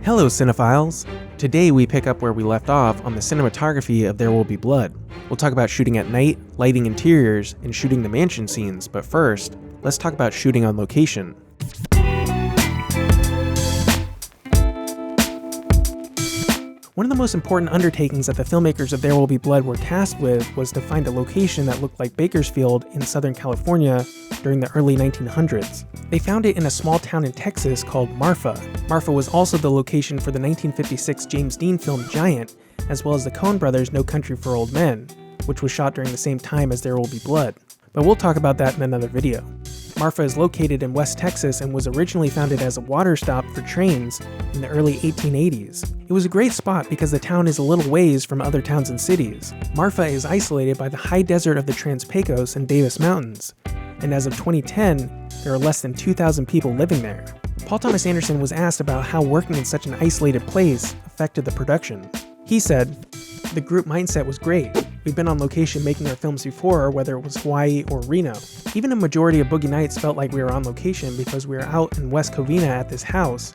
Hello cinephiles! Today we pick up where we left off on the cinematography of There Will Be Blood. We'll talk about shooting at night, lighting interiors, and shooting the mansion scenes, but first, let's talk about shooting on location. One of the most important undertakings that the filmmakers of There Will Be Blood were tasked with was to find a location that looked like Bakersfield in Southern California during the early 1900s. They found it in a small town in Texas called Marfa. Marfa was also the location for the 1956 James Dean film Giant, as well as the Coen brothers' No Country for Old Men, which was shot during the same time as There Will Be Blood. But we'll talk about that in another video. Marfa is located in West Texas and was originally founded as a water stop for trains in the early 1880s. It was a great spot because the town is a little ways from other towns and cities. Marfa is isolated by the high desert of the Trans-Pecos and Davis Mountains, and as of 2010, there are less than 2,000 people living there. Paul Thomas Anderson was asked about how working in such an isolated place affected the production. He said, "The group mindset was great. We've been on location making our films before, whether it was Hawaii or Reno. Even a majority of Boogie nights felt like we were on location because we were out in West Covina at this house.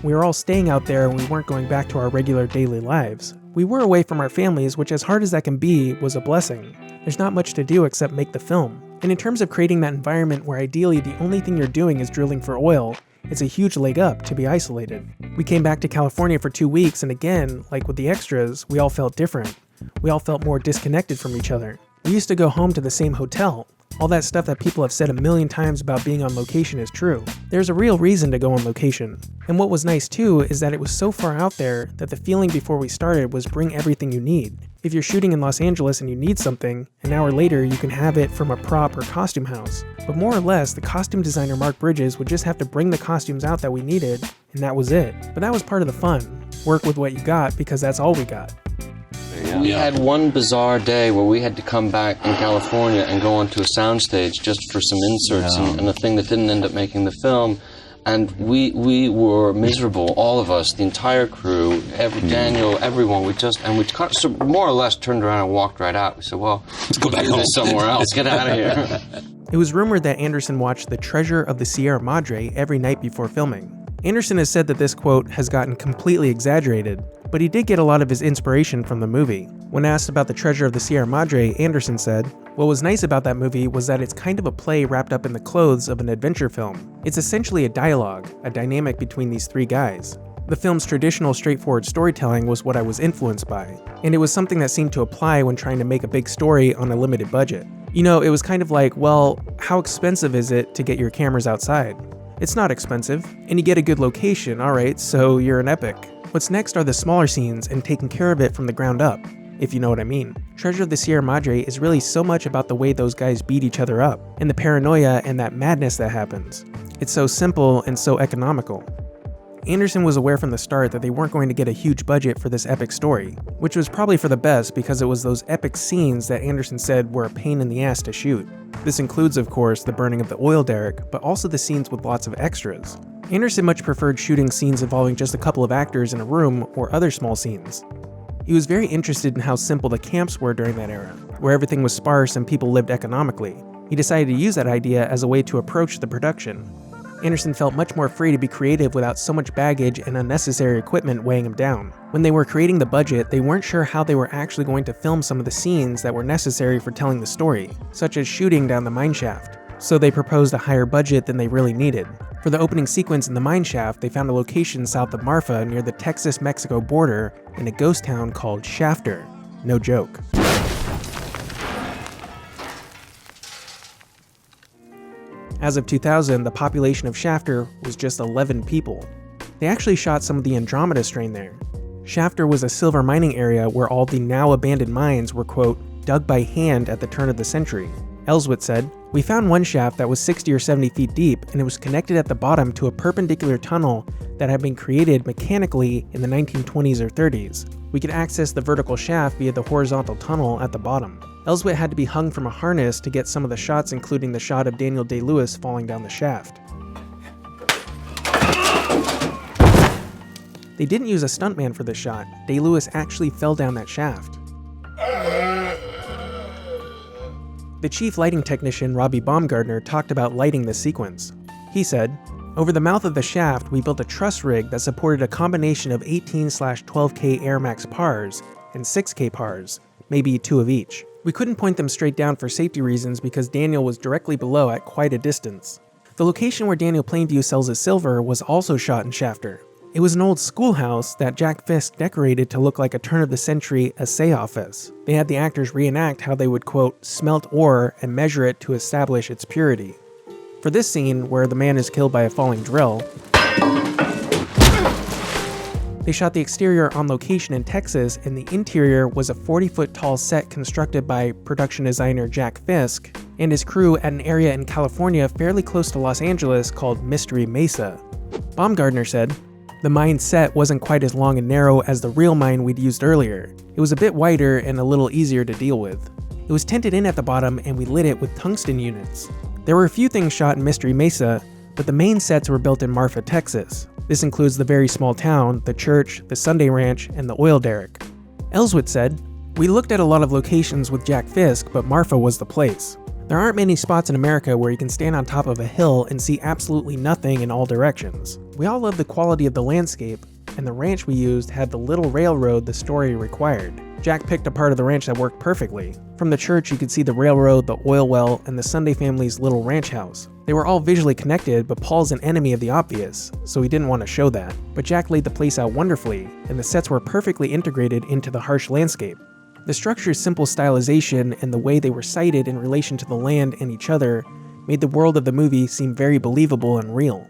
We were all staying out there and we weren't going back to our regular daily lives. We were away from our families, which as hard as that can be, was a blessing. There's not much to do except make the film. And in terms of creating that environment where ideally the only thing you're doing is drilling for oil, it's a huge leg up to be isolated. We came back to California for 2 weeks and again, like with the extras, we all felt different. We all felt more disconnected from each other. We used to go home to the same hotel. All that stuff that people have said a million times about being on location is true. There's a real reason to go on location. And what was nice too is that it was so far out there that the feeling before we started was bring everything you need. If you're shooting in Los Angeles and you need something, an hour later you can have it from a prop or costume house. But more or less, the costume designer Mark Bridges would just have to bring the costumes out that we needed, and that was it. But that was part of the fun. Work with what you got because that's all we got. We had one bizarre day where we had to come back in California and go onto a soundstage just for some inserts and a thing that didn't end up making the film. And we were miserable, all of us, the entire crew, Daniel, everyone. We so more or less turned around and walked right out. We said, well, let's go back home somewhere else. Get out of here. It was rumored that Anderson watched The Treasure of the Sierra Madre every night before filming. Anderson has said that this quote has gotten completely exaggerated, but he did get a lot of his inspiration from the movie. When asked about The Treasure of the Sierra Madre, Anderson said, "What was nice about that movie was that it's kind of a play wrapped up in the clothes of an adventure film. It's essentially a dialogue, a dynamic between these three guys. The film's traditional straightforward storytelling was what I was influenced by, and it was something that seemed to apply when trying to make a big story on a limited budget. You know, it was kind of like, well, how expensive is it to get your cameras outside? It's not expensive, and you get a good location, alright, so you're an epic. What's next are the smaller scenes and taking care of it from the ground up, if you know what I mean. Treasure of the Sierra Madre is really so much about the way those guys beat each other up, and the paranoia and that madness that happens. It's so simple and so economical." Anderson was aware from the start that they weren't going to get a huge budget for this epic story, which was probably for the best because it was those epic scenes that Anderson said were a pain in the ass to shoot. This includes, of course, the burning of the oil derrick, but also the scenes with lots of extras. Anderson much preferred shooting scenes involving just a couple of actors in a room or other small scenes. He was very interested in how simple the camps were during that era, where everything was sparse and people lived economically. He decided to use that idea as a way to approach the production. Anderson felt much more free to be creative without so much baggage and unnecessary equipment weighing him down. When they were creating the budget, they weren't sure how they were actually going to film some of the scenes that were necessary for telling the story, such as shooting down the mine shaft. So they proposed a higher budget than they really needed. For the opening sequence in the mine shaft, they found a location south of Marfa near the Texas-Mexico border in a ghost town called Shafter. No joke. As of 2000, the population of Shafter was just 11 people. They actually shot some of the Andromeda strain there. Shafter was a silver mining area where all the now abandoned mines were, quote, dug by hand at the turn of the century. Elswit said, "We found one shaft that was 60 or 70 feet deep, and it was connected at the bottom to a perpendicular tunnel that had been created mechanically in the 1920s or 30s. We could access the vertical shaft via the horizontal tunnel at the bottom." Elswit had to be hung from a harness to get some of the shots, including the shot of Daniel Day-Lewis falling down the shaft. They didn't use a stuntman for this shot. Day-Lewis actually fell down that shaft. The chief lighting technician, Robbie Baumgartner, talked about lighting this sequence. He said, Over the mouth of the shaft, we built a truss rig that supported a combination of 18/12K Air Max pars and 6K pars, maybe 2 of each. We couldn't point them straight down for safety reasons because Daniel was directly below at quite a distance. The location where Daniel Plainview sells his silver was also shot in Shafter. It was an old schoolhouse that Jack Fisk decorated to look like a turn-of-the-century assay office. They had the actors reenact how they would, quote, smelt ore and measure it to establish its purity. For this scene, where the man is killed by a falling drill, they shot the exterior on location in Texas, and the interior was a 40-foot tall set constructed by production designer Jack Fisk and his crew at an area in California fairly close to Los Angeles called Mystery Mesa. Baumgartner said, "The mine set wasn't quite as long and narrow as the real mine we'd used earlier. It was a bit wider and a little easier to deal with. It was tented in at the bottom and we lit it with tungsten units. There were a few things shot in Mystery Mesa, but the main sets were built in Marfa, Texas. This includes the very small town, the church, the Sunday Ranch, and the oil derrick." Elswit said, "We looked at a lot of locations with Jack Fisk, but Marfa was the place. There aren't many spots in America where you can stand on top of a hill and see absolutely nothing in all directions. We all love the quality of the landscape, and the ranch we used had the little railroad the story required. Jack picked a part of the ranch that worked perfectly. From the church you could see the railroad, the oil well, and the Sunday family's little ranch house. They were all visually connected, but Paul's an enemy of the obvious, so he didn't want to show that. But Jack laid the place out wonderfully, and the sets were perfectly integrated into the harsh landscape. The structure's simple stylization and the way they were sited in relation to the land and each other made the world of the movie seem very believable and real."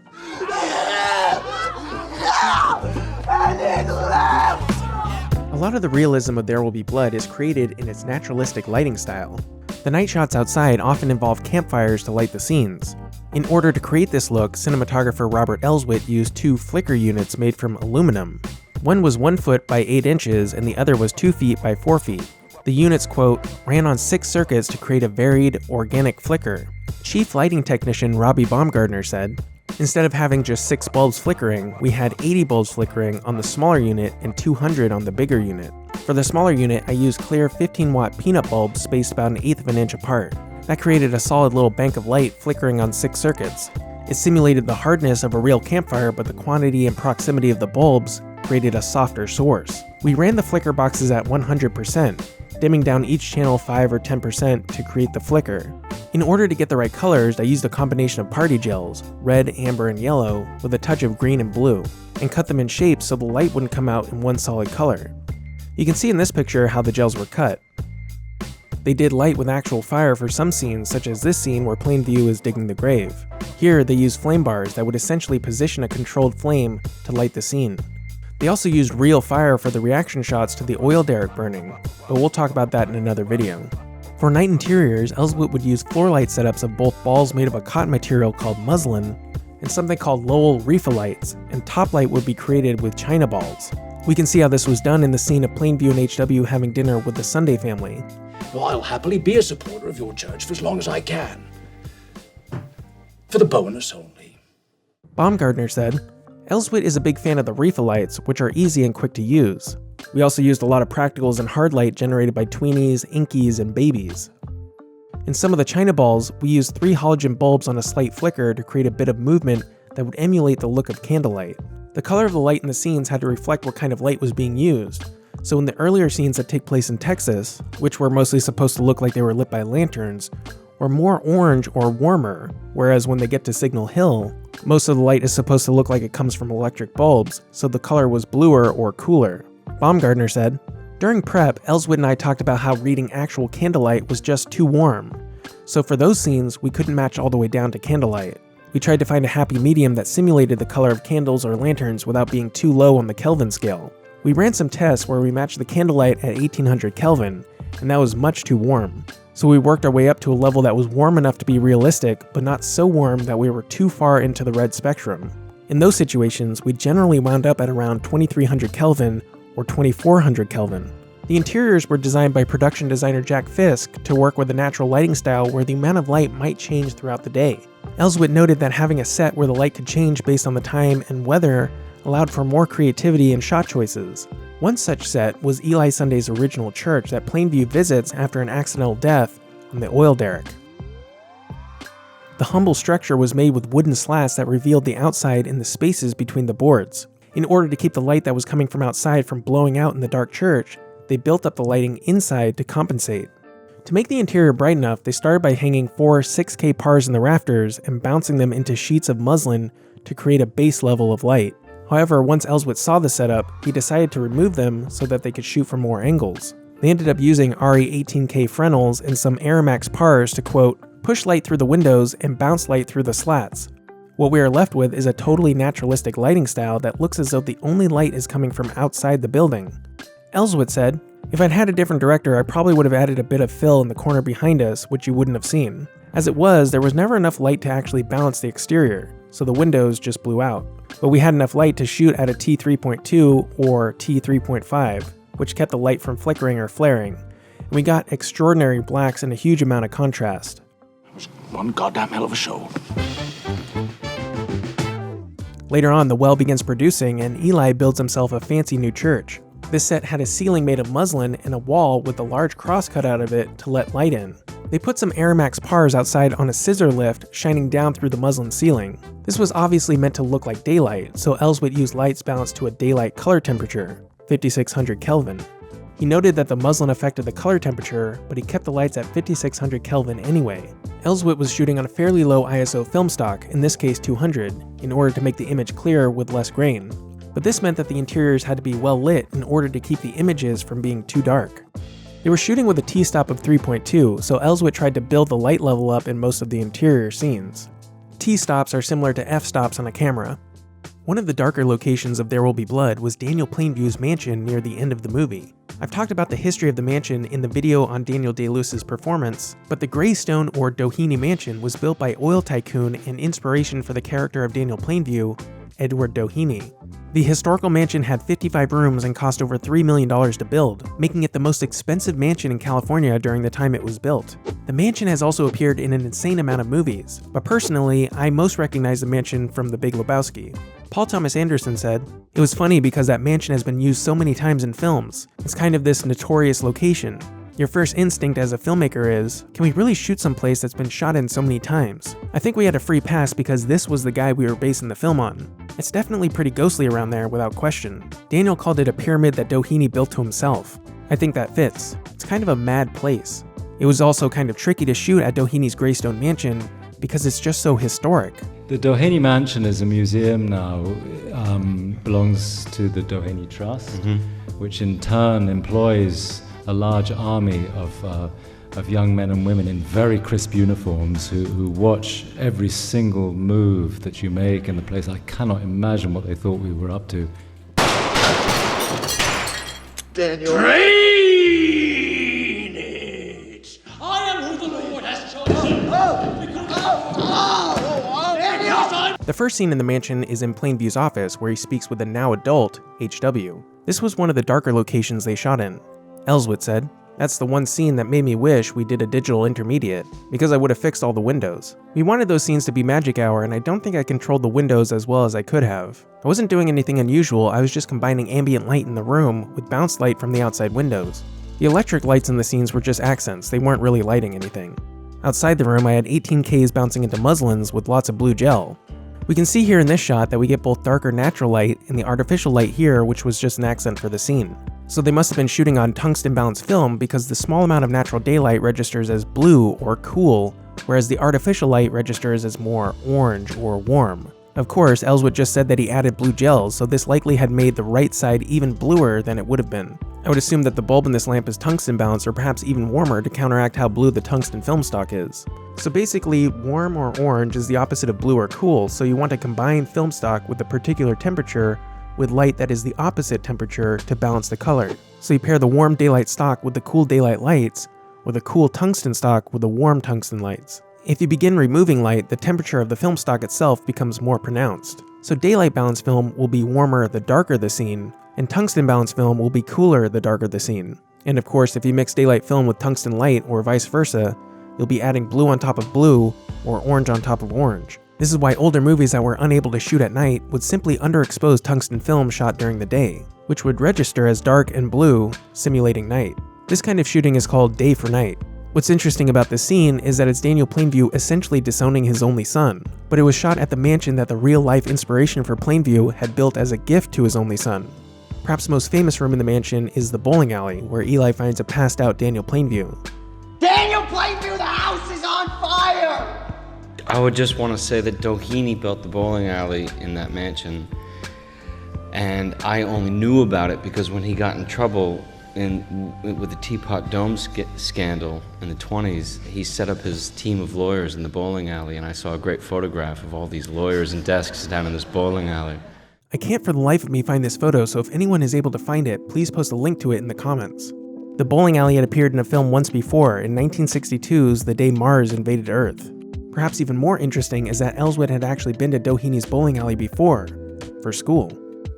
A lot of the realism of There Will Be Blood is created in its naturalistic lighting style. The night shots outside often involve campfires to light the scenes. In order to create this look, cinematographer Robert Elswit used 2 flicker units made from aluminum. One was 1 foot by 8 inches and the other was 2 feet by 4 feet. The units, quote, ran on 6 circuits to create a varied, organic flicker. Chief lighting technician Robbie Baumgartner said, "Instead of having just 6 bulbs flickering, we had 80 bulbs flickering on the smaller unit and 200 on the bigger unit. For the smaller unit, I used clear 15-watt peanut bulbs spaced about 1/8 of an inch apart. That created a solid little bank of light flickering on 6 circuits. It simulated the hardness of a real campfire, but the quantity and proximity of the bulbs created a softer source. We ran the flicker boxes at 100%, dimming down each channel 5 or 10% to create the flicker. In order to get the right colors, I used a combination of party gels, red, amber, and yellow, with a touch of green and blue, and cut them in shapes so the light wouldn't come out in one solid color. You can see in this picture how the gels were cut. They did light with actual fire for some scenes, such as this scene where Plainview is digging the grave. Here, they used flame bars that would essentially position a controlled flame to light the scene. They also used real fire for the reaction shots to the oil derrick burning, but we'll talk about that in another video. For night interiors, Elswit would use floor light setups of both balls made of a cotton material called muslin and something called Lowell Reefa lights, and top light would be created with china balls. We can see how this was done in the scene of Plainview and HW having dinner with the Sunday family. "Well, I'll happily be a supporter of your church for as long as I can. For the bonus only." Baumgartner said, "Elswit is a big fan of the Reefa lights, which are easy and quick to use. We also used a lot of practicals and hard light generated by tweenies, inkies, and babies. In some of the china balls, we used 3 halogen bulbs on a slight flicker to create a bit of movement that would emulate the look of candlelight. The color of the light in the scenes had to reflect what kind of light was being used, so in the earlier scenes that take place in Texas, which were mostly supposed to look like they were lit by lanterns, were more orange or warmer, whereas when they get to Signal Hill, most of the light is supposed to look like it comes from electric bulbs, so the color was bluer or cooler." Baumgartner said, "During prep, Elswit and I talked about how reading actual candlelight was just too warm. So for those scenes, we couldn't match all the way down to candlelight. We tried to find a happy medium that simulated the color of candles or lanterns without being too low on the Kelvin scale. We ran some tests where we matched the candlelight at 1800 Kelvin, and that was much too warm. So we worked our way up to a level that was warm enough to be realistic, but not so warm that we were too far into the red spectrum. In those situations, we generally wound up at around 2300 Kelvin or 2400 Kelvin. The interiors were designed by production designer Jack Fisk to work with a natural lighting style where the amount of light might change throughout the day. Elswit noted that having a set where the light could change based on the time and weather allowed for more creativity and shot choices. One such set was Eli Sunday's original church that Plainview visits after an accidental death on the oil derrick. The humble structure was made with wooden slats that revealed the outside and the spaces between the boards. In order to keep the light that was coming from outside from blowing out in the dark church, they built up the lighting inside to compensate. To make the interior bright enough, they started by hanging 4 6K pars in the rafters and bouncing them into sheets of muslin to create a base level of light. However, once Elswit saw the setup, he decided to remove them so that they could shoot from more angles. They ended up using RE 18K Fresnels and some Aramax pars to, quote, push light through the windows and bounce light through the slats. What we are left with is a totally naturalistic lighting style that looks as though the only light is coming from outside the building. Elswit said, if I'd had a different director, I probably would have added a bit of fill in the corner behind us, which you wouldn't have seen. As it was, there was never enough light to actually balance the exterior, so the windows just blew out. But we had enough light to shoot at a T3.2 or T3.5, which kept the light from flickering or flaring, and we got extraordinary blacks and a huge amount of contrast. It was one goddamn hell of a show. Later on, the well begins producing, and Eli builds himself a fancy new church. This set had a ceiling made of muslin and a wall with a large cross cut out of it to let light in. They put some Aramax pars outside on a scissor lift, shining down through the muslin ceiling. This was obviously meant to look like daylight, so Elswit used lights balanced to a daylight color temperature, 5600 Kelvin. He noted that the muslin affected the color temperature, but he kept the lights at 5600 Kelvin anyway. Elswit was shooting on a fairly low ISO film stock, in this case 200, in order to make the image clearer with less grain. But this meant that the interiors had to be well lit in order to keep the images from being too dark. They were shooting with a T-stop of 3.2, so Elswit tried to build the light level up in most of the interior scenes. T-stops are similar to f-stops on a camera. One of the darker locations of There Will Be Blood was Daniel Plainview's mansion near the end of the movie. I've talked about the history of the mansion in the video on Daniel Day-Lewis's performance, but the Greystone or Doheny Mansion was built by oil tycoon and inspiration for the character of Daniel Plainview, Edward Doheny. The historical mansion had 55 rooms and cost over $3 million to build, making it the most expensive mansion in California during the time it was built. The mansion has also appeared in an insane amount of movies, but personally, I most recognize the mansion from The Big Lebowski. Paul Thomas Anderson said, "It was funny because that mansion has been used so many times in films. It's kind of this notorious location. Your first instinct as a filmmaker is, can we really shoot someplace that's been shot in so many times? I think we had a free pass because this was the guy we were basing the film on. It's definitely pretty ghostly around there without question." Daniel called it a pyramid that Doheny built to himself. I think that fits. It's kind of a mad place. It was also kind of tricky to shoot at Doheny's Greystone Mansion because it's just so historic. The Doheny Mansion is a museum now, belongs to the Doheny Trust, which in turn employs a large army of young men and women in very crisp uniforms who watch every single move that you make in the place. I cannot imagine what they thought we were up to. Daniel. Drainage! I am who the Lord has chosen! The first scene in the mansion is in Plainview's office, where he speaks with the now adult HW. This was one of the darker locations they shot in. Elswit said, "That's the one scene that made me wish we did a digital intermediate, because I would have fixed all the windows. We wanted those scenes to be magic hour, and I don't think I controlled the windows as well as I could have. I wasn't doing anything unusual, I was just combining ambient light in the room with bounce light from the outside windows. The electric lights in the scenes were just accents, they weren't really lighting anything. Outside the room, I had 18Ks bouncing into muslins with lots of blue gel. We can see here in this shot that we get both darker natural light and the artificial light here, which was just an accent for the scene. So they must have been shooting on tungsten balanced film because the small amount of natural daylight registers as blue or cool, whereas the artificial light registers as more orange or warm. Of course, Elswit just said that he added blue gels, so this likely had made the right side even bluer than it would have been. I would assume that the bulb in this lamp is tungsten balanced or perhaps even warmer to counteract how blue the tungsten film stock is. So basically, warm or orange is the opposite of blue or cool, so you want to combine film stock with a particular temperature with light that is the opposite temperature to balance the color. So you pair the warm daylight stock with the cool daylight lights, or the cool tungsten stock with the warm tungsten lights. If you begin removing light, the temperature of the film stock itself becomes more pronounced. So daylight balanced film will be warmer the darker the scene, and tungsten balanced film will be cooler the darker the scene. And of course, if you mix daylight film with tungsten light or vice versa, you'll be adding blue on top of blue or orange on top of orange. This is why older movies that were unable to shoot at night would simply underexpose tungsten film shot during the day, which would register as dark and blue, simulating night. This kind of shooting is called day for night. What's interesting about this scene is that it's Daniel Plainview essentially disowning his only son, but it was shot at the mansion that the real-life inspiration for Plainview had built as a gift to his only son. Perhaps the most famous room in the mansion is the bowling alley, where Eli finds a passed-out Daniel Plainview. Daniel Plainview, the house is on fire! I would just want to say that Doheny built the bowling alley in that mansion, and I only knew about it because when he got in trouble with the Teapot Dome scandal in the 20s, he set up his team of lawyers in the bowling alley, and I saw a great photograph of all these lawyers and desks down in this bowling alley. I can't for the life of me find this photo, so if anyone is able to find it, please post a link to it in the comments. The bowling alley had appeared in a film once before, in 1962's The Day Mars Invaded Earth. Perhaps even more interesting is that Elswit had actually been to Doheny's bowling alley before, for school.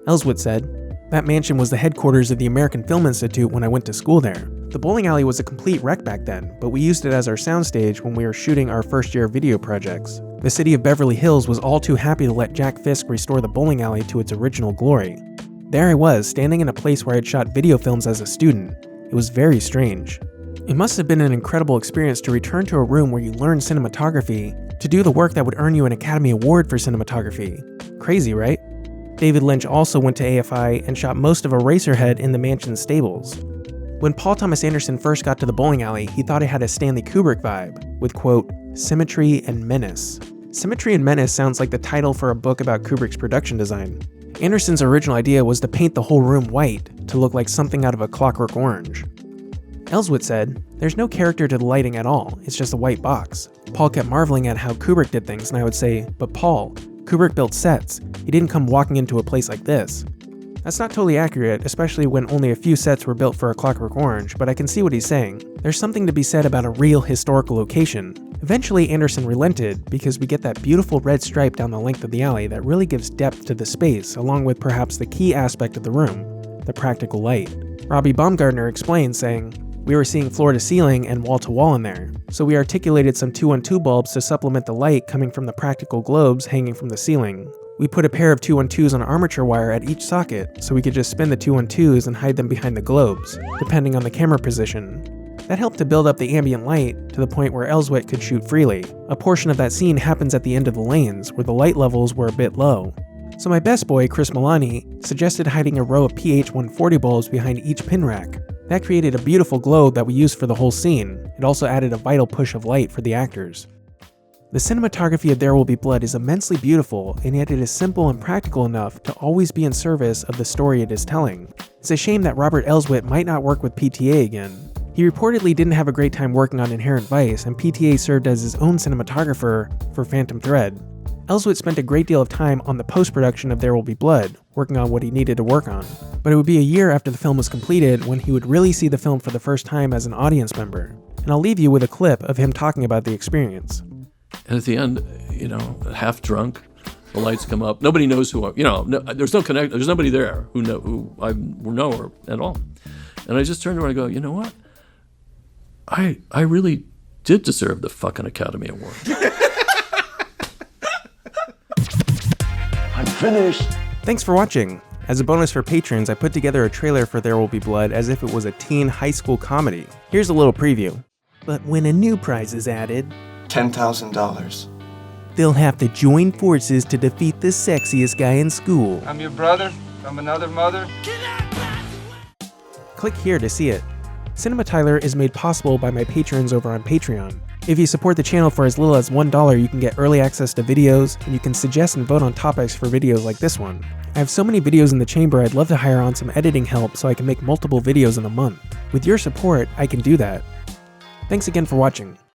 Elswit said, "That mansion was the headquarters of the American Film Institute when I went to school there. The bowling alley was a complete wreck back then, but we used it as our soundstage when we were shooting our first-year video projects. The city of Beverly Hills was all too happy to let Jack Fisk restore the bowling alley to its original glory. There I was, standing in a place where I had shot video films as a student. It was very strange. It must have been an incredible experience to return to a room where you learn cinematography, to do the work that would earn you an Academy Award for cinematography. Crazy, right?" David Lynch also went to AFI and shot most of Eraserhead in the mansion's stables. When Paul Thomas Anderson first got to the bowling alley, he thought it had a Stanley Kubrick vibe, with quote, "symmetry and menace." Symmetry and Menace sounds like the title for a book about Kubrick's production design. Anderson's original idea was to paint the whole room white, to look like something out of A Clockwork Orange. Elswit said, "There's no character to the lighting at all, it's just a white box." Paul kept marveling at how Kubrick did things, and I would say, "But Paul, Kubrick built sets. He didn't come walking into a place like this." That's not totally accurate, especially when only a few sets were built for A Clockwork Orange, but I can see what he's saying. There's something to be said about a real historical location. Eventually Anderson relented, because we get that beautiful red stripe down the length of the alley that really gives depth to the space, along with perhaps the key aspect of the room, the practical light. Robbie Baumgartner explained, saying, "We were seeing floor to ceiling and wall to wall in there, so we articulated some 212 bulbs to supplement the light coming from the practical globes hanging from the ceiling. We put a pair of 212s on armature wire at each socket, so we could just spin the 212s and hide them behind the globes, depending on the camera position. That helped to build up the ambient light to the point where Elswit could shoot freely. A portion of that scene happens at the end of the lanes, where the light levels were a bit low. So my best boy, Chris Milani, suggested hiding a row of PH140 bulbs behind each pin rack. That created a beautiful globe that we used for the whole scene. It also added a vital push of light for the actors." The cinematography of There Will Be Blood is immensely beautiful, and yet it is simple and practical enough to always be in service of the story it is telling. It's a shame that Robert Elswit might not work with PTA again. He reportedly didn't have a great time working on Inherent Vice, and PTA served as his own cinematographer for Phantom Thread. Elswit spent a great deal of time on the post-production of There Will Be Blood, working on what he needed to work on. But it would be a year after the film was completed when he would really see the film for the first time as an audience member. And I'll leave you with a clip of him talking about the experience. And at the end, half drunk, the lights come up. Nobody knows who there's no connect. There's nobody there who I know her at all. And I just turned around and go, you know what? I really did deserve the fucking Academy Award. I'm finished. Thanks for watching. As a bonus for patrons, I put together a trailer for There Will Be Blood as if it was a teen high school comedy. Here's a little preview. But when a new prize is added, $10,000. they'll have to join forces to defeat the sexiest guy in school. I'm your brother from another mother. Click here to see it. CinemaTyler is made possible by my patrons over on Patreon. If you support the channel for as little as $1, you can get early access to videos, and you can suggest and vote on topics for videos like this one. I have so many videos in the chamber, I'd love to hire on some editing help so I can make multiple videos in a month. With your support, I can do that. Thanks again for watching.